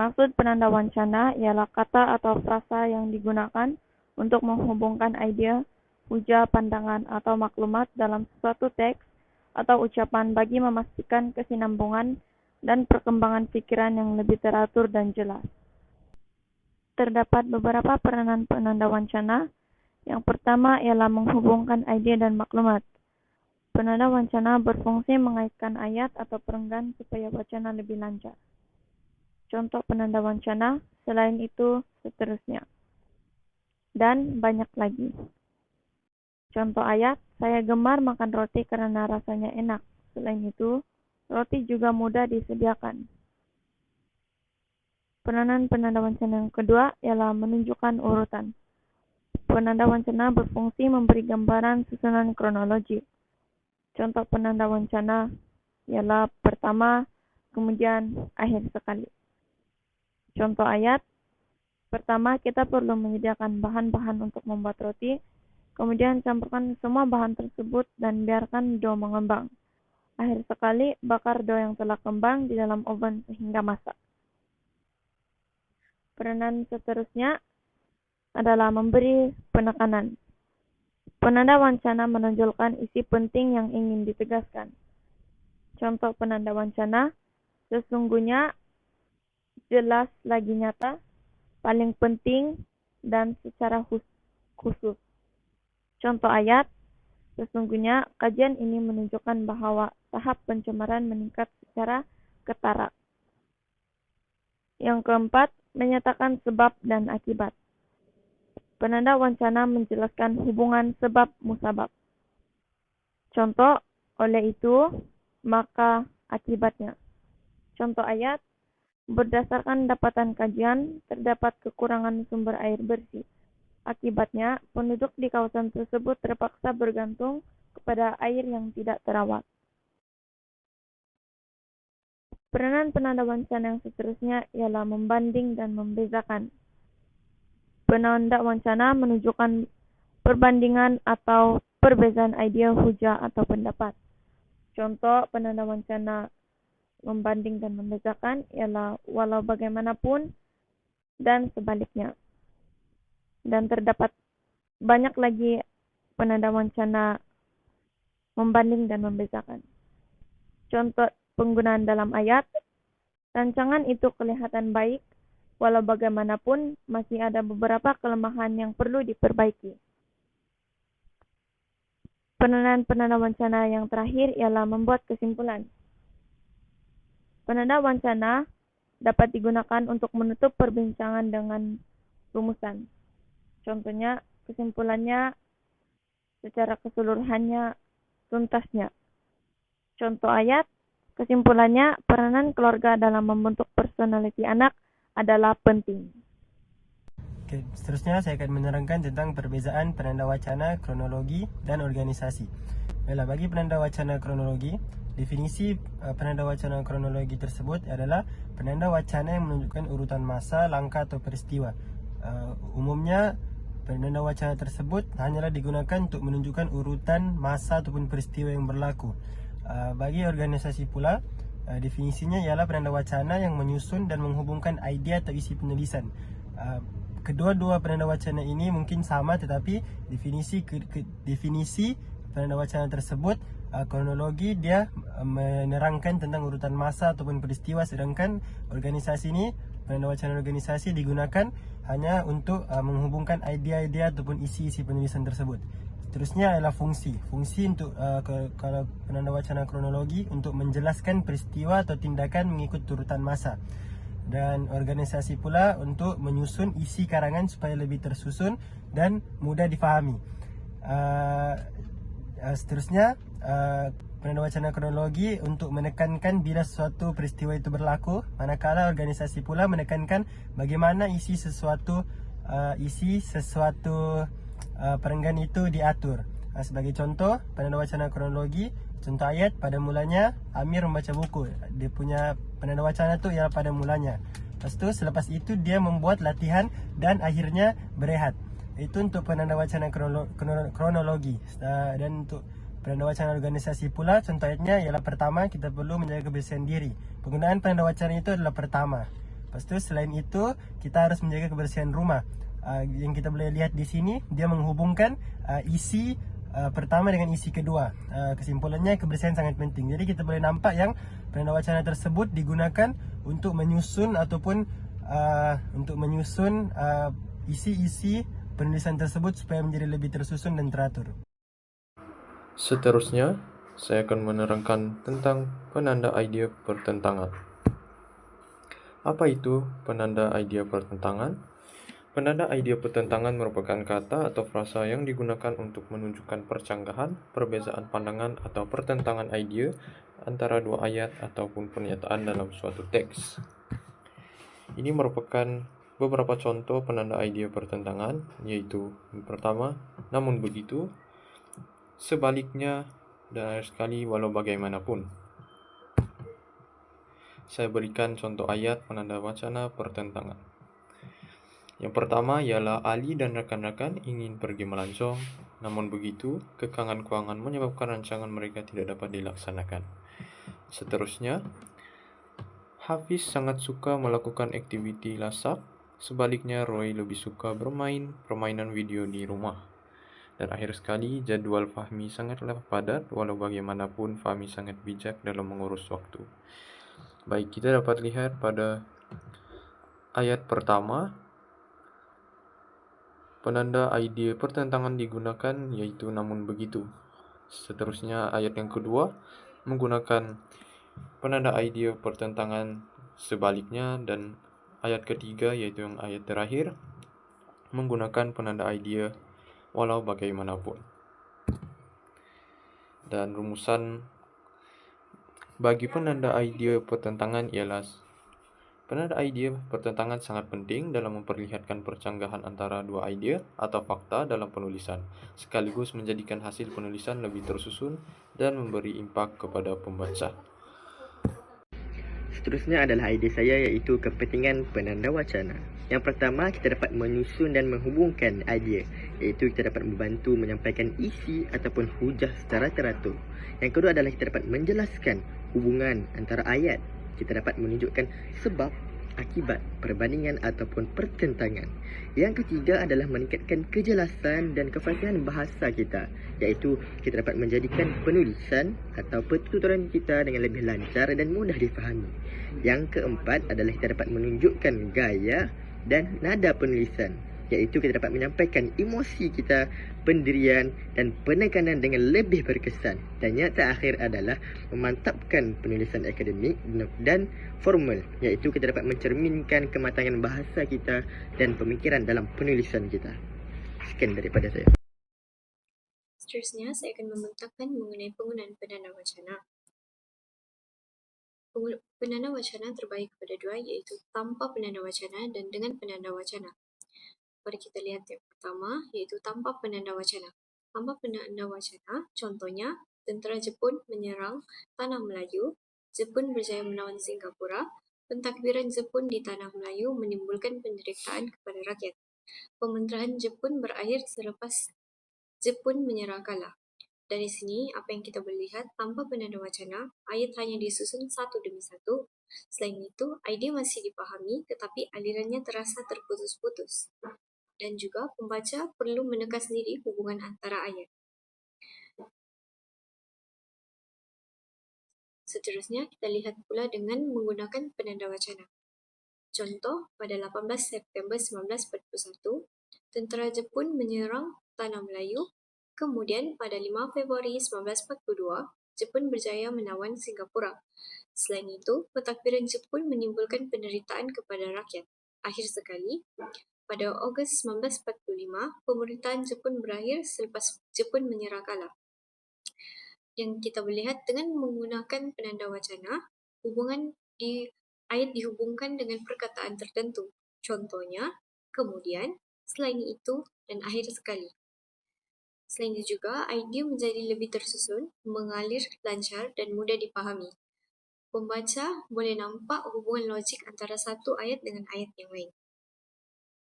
Maksud penanda wancana ialah kata atau frasa yang digunakan untuk menghubungkan ide, hujah, pandangan, atau maklumat dalam suatu teks atau ucapan bagi memastikan kesinambungan dan perkembangan pikiran yang lebih teratur dan jelas. Terdapat beberapa peranan penanda wancana. Yang pertama ialah menghubungkan ide dan maklumat. Penanda wancana berfungsi mengaitkan ayat atau perenggan supaya wacana lebih lancar. Contoh penanda wancana, selain itu, seterusnya. Dan banyak lagi. Contoh ayat, saya gemar makan roti karena rasanya enak. Selain itu, roti juga mudah disediakan. Peranan penanda wancana yang kedua ialah menunjukkan urutan. Penanda wancana berfungsi memberi gambaran susunan kronologi. Contoh penanda wancana ialah pertama, kemudian akhir sekali. Contoh ayat, pertama kita perlu menyediakan bahan-bahan untuk membuat roti, kemudian campurkan semua bahan tersebut dan biarkan dough mengembang. Akhir sekali, bakar dough yang telah kembang di dalam oven sehingga masak. Peranan seterusnya adalah memberi penekanan. Penanda wancana menonjolkan isi penting yang ingin ditegaskan. Contoh penanda wancana, sesungguhnya, jelas lagi nyata, paling penting, dan secara khusus. Contoh ayat, sesungguhnya kajian ini menunjukkan bahwa tahap pencemaran meningkat secara ketara. Yang keempat, menyatakan sebab dan akibat. Penanda wancana menjelaskan hubungan sebab musabab. Contoh, oleh itu, maka akibatnya. Contoh ayat, berdasarkan dapatan kajian, terdapat kekurangan sumber air bersih. Akibatnya, penduduk di kawasan tersebut terpaksa bergantung kepada air yang tidak terawat. Peranan penanda wancana yang seterusnya ialah membanding dan membezakan. Penanda wancana menunjukkan perbandingan atau perbezaan ide, hujah, atau pendapat. Contoh penanda wancana membanding dan membezakan ialah walau bagaimanapun dan sebaliknya. Dan terdapat banyak lagi penanda wancana membanding dan membezakan. Contoh penggunaan dalam ayat, rancangan itu kelihatan baik, walau bagaimanapun masih ada beberapa kelemahan yang perlu diperbaiki. Penanda wancana yang terakhir ialah membuat kesimpulan. Penanda wancana dapat digunakan untuk menutup perbincangan dengan rumusan. Contohnya, kesimpulannya secara keseluruhannya, tuntasnya. Contoh ayat, kesimpulannya peranan keluarga dalam membentuk personality anak adalah penting. Oke, seterusnya saya akan menerangkan tentang perbezaan penanda wacana, kronologi, dan organisasi. Baiklah, bagi penanda wacana kronologi, definisi penanda wacana kronologi tersebut adalah penanda wacana yang menunjukkan urutan masa, langkah atau peristiwa. Umumnya, penanda wacana tersebut hanyalah digunakan untuk menunjukkan urutan masa ataupun peristiwa yang berlaku. Bagi organisasi pula, definisinya ialah penanda wacana yang menyusun dan menghubungkan idea atau isi penulisan. Kedua-dua penanda wacana ini mungkin sama, tetapi definisi penanda wacana tersebut, kronologi dia menerangkan tentang urutan masa ataupun peristiwa, sedangkan organisasi ini, penanda wacana organisasi digunakan hanya untuk menghubungkan idea-idea ataupun isi-isi penulisan tersebut. Seterusnya adalah fungsi. Fungsi untuk kalau penanda wacana kronologi untuk menjelaskan peristiwa atau tindakan mengikut urutan masa. Dan organisasi pula untuk menyusun isi karangan supaya lebih tersusun dan mudah difahami. Seterusnya, penanda wacana kronologi untuk menekankan bila suatu peristiwa itu berlaku, manakala organisasi pula menekankan bagaimana isi sesuatu perenggan itu diatur. Sebagai contoh, penanda wacana kronologi, contoh ayat, pada mulanya Amir membaca buku. Dia punya penanda wacana tu ialah pada mulanya. Lepas tu, selepas itu dia membuat latihan dan akhirnya berehat. Itu untuk penanda wacana kronologi. Dan untuk penanda wacana organisasi pula, contoh ayatnya ialah pertama, kita perlu menjaga kebersihan diri. Penggunaan penanda wacana itu adalah pertama. Lepas tu selain itu kita harus menjaga kebersihan rumah. Yang kita boleh lihat di sini dia menghubungkan isi pertama dengan isi kedua. Kesimpulannya kebersihan sangat penting. Jadi kita boleh nampak yang penanda wacana tersebut digunakan untuk menyusun ataupun isi-isi penulisan tersebut supaya menjadi lebih tersusun dan teratur. Seterusnya, saya akan menerangkan tentang penanda idea pertentangan. Apa itu penanda idea pertentangan? Penanda idea pertentangan merupakan kata atau frasa yang digunakan untuk menunjukkan percanggahan, perbezaan pandangan, atau pertentangan idea antara dua ayat ataupun pernyataan dalam suatu teks. Ini merupakan beberapa contoh penanda idea pertentangan, yaitu yang pertama, namun begitu, sebaliknya, dan akhir sekali walau bagaimanapun. Saya berikan contoh ayat penanda wacana pertentangan. Yang pertama ialah Ali dan rakan-rakan ingin pergi melancong, namun begitu, kekangan keuangan menyebabkan rancangan mereka tidak dapat dilaksanakan. Seterusnya, Hafiz sangat suka melakukan aktiviti lasak, sebaliknya Roy lebih suka bermain permainan video di rumah. Dan akhir sekali, jadual Fahmi sangatlah padat, walau bagaimanapun Fahmi sangat bijak dalam mengurus waktu. Baik, kita dapat lihat pada ayat pertama, penanda idea pertentangan digunakan yaitu namun begitu. Seterusnya ayat yang kedua menggunakan penanda idea pertentangan sebaliknya, dan ayat ketiga yaitu yang ayat terakhir menggunakan penanda idea walau bagaimanapun. Dan rumusan bagi penanda idea pertentangan ialah penanda idea pertentangan sangat penting dalam memperlihatkan percanggahan antara dua idea atau fakta dalam penulisan, sekaligus menjadikan hasil penulisan lebih tersusun dan memberi impak kepada pembaca. Seterusnya adalah idea saya, iaitu kepentingan penanda wacana. Yang pertama, kita dapat menyusun dan menghubungkan idea, iaitu kita dapat membantu menyampaikan isi ataupun hujah secara teratur. Yang kedua adalah kita dapat menjelaskan hubungan antara ayat. Kita dapat menunjukkan sebab, akibat, perbandingan ataupun pertentangan. Yang ketiga adalah meningkatkan kejelasan dan kefasihan bahasa kita, iaitu kita dapat menjadikan penulisan atau pertuturan kita dengan lebih lancar dan mudah difahami. Yang keempat adalah kita dapat menunjukkan gaya dan nada penulisan, iaitu kita dapat menyampaikan emosi kita, pendirian dan penekanan dengan lebih berkesan. Dan yang terakhir adalah memantapkan penulisan akademik dan formal, iaitu kita dapat mencerminkan kematangan bahasa kita dan pemikiran dalam penulisan kita. Sekian daripada saya. Seterusnya, saya akan membentangkan mengenai penggunaan penanda wacana. Penanda wacana terbagi kepada dua, iaitu tanpa penanda wacana dan dengan penanda wacana. Mari kita lihat yang pertama, iaitu tanpa penanda wacana. Tanpa penanda wacana, contohnya, tentera Jepun menyerang tanah Melayu, Jepun berjaya menawan Singapura, pentakbiran Jepun di tanah Melayu menimbulkan penderitaan kepada rakyat. Pemerintahan Jepun berakhir selepas Jepun menyerah kalah. Dari sini, apa yang kita boleh lihat, tanpa penanda wacana, ayat hanya disusun satu demi satu. Selain itu, idea masih dipahami, tetapi alirannya terasa terputus-putus. Dan juga, pembaca perlu meneka sendiri hubungan antara ayat. Seterusnya, kita lihat pula dengan menggunakan penanda wacana. Contoh, pada 18 September 1941, tentera Jepun menyerang tanah Melayu. Kemudian, pada 5 Februari 1942, Jepun berjaya menawan Singapura. Selain itu, pentakbiran Jepun menimbulkan penderitaan kepada rakyat. Akhir sekali, pada Ogos 1945, pemerintahan Jepun berakhir selepas Jepun menyerah kalah. Yang kita boleh lihat dengan menggunakan penanda wacana, hubungan di ayat dihubungkan dengan perkataan tertentu. Contohnya, kemudian, selain itu, dan akhir sekali. Selain itu juga, idea menjadi lebih tersusun, mengalir lancar, dan mudah dipahami. Pembaca boleh nampak hubungan logik antara satu ayat dengan ayat yang lain.